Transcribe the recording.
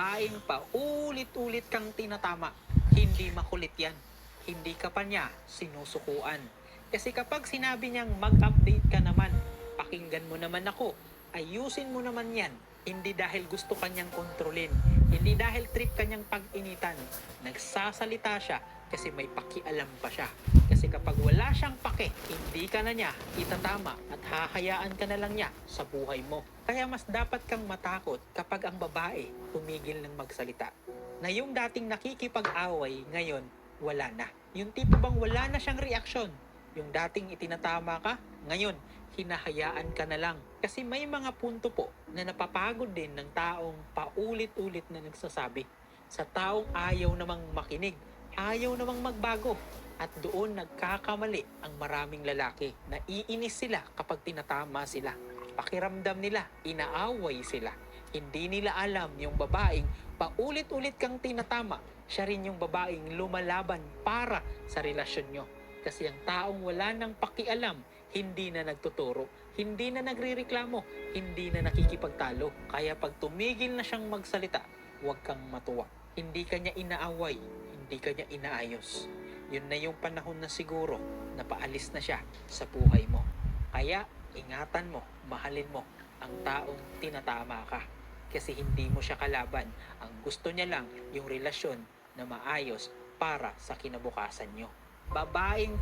Aing paulit-ulit kang tinatama. Hindi makulit yan. Hindi ka pa niya sinusukuan. Kasi kapag sinabi niyang mag-update ka naman, pakinggan mo naman ako, ayusin mo naman yan. Hindi dahil gusto kanyang kontrolin, hindi dahil trip kanyang pag-initan. Nagsasalita siya kasi may pakialam pa siya. Kasi kapag wala siyang pake, hindi ka na niya itatama at hahayaan ka na lang niya sa buhay mo. Kaya mas dapat kang matakot kapag ang babae tumigil ng magsalita. Na yung dating nakikipag-away, ngayon wala na. Yung tipo bang wala na siyang reaksyon. Yung dating itinatama ka, ngayon hinahayaan ka na lang. Kasi may mga punto po na napapagod din ng taong paulit-ulit na nagsasabi. Sa taong ayaw namang makinig, ayaw namang magbago. At doon nagkakamali ang maraming lalaki. Naiinis sila kapag tinatama sila. Pakiramdam nila, inaaway sila. Hindi nila alam yung babaeng paulit-ulit kang tinatama. Siya rin yung babaeng lumalaban para sa relasyon nyo. Kasi ang taong wala nang pakialam, hindi na nagtuturo, hindi na nagrereklamo, hindi na nakikipagtalo. Kaya pag tumigil na siyang magsalita, huwag kang matuwa. Hindi kanya inaaway, hindi kanya inaayos. Yun na yung panahon na siguro na paalis na siya sa buhay mo. Kaya ingatan mo, mahalin mo ang taong tinatama ka. Kasi hindi mo siya kalaban. Ang gusto niya lang yung relasyon na maayos para sa kinabukasan nyo. Babaeng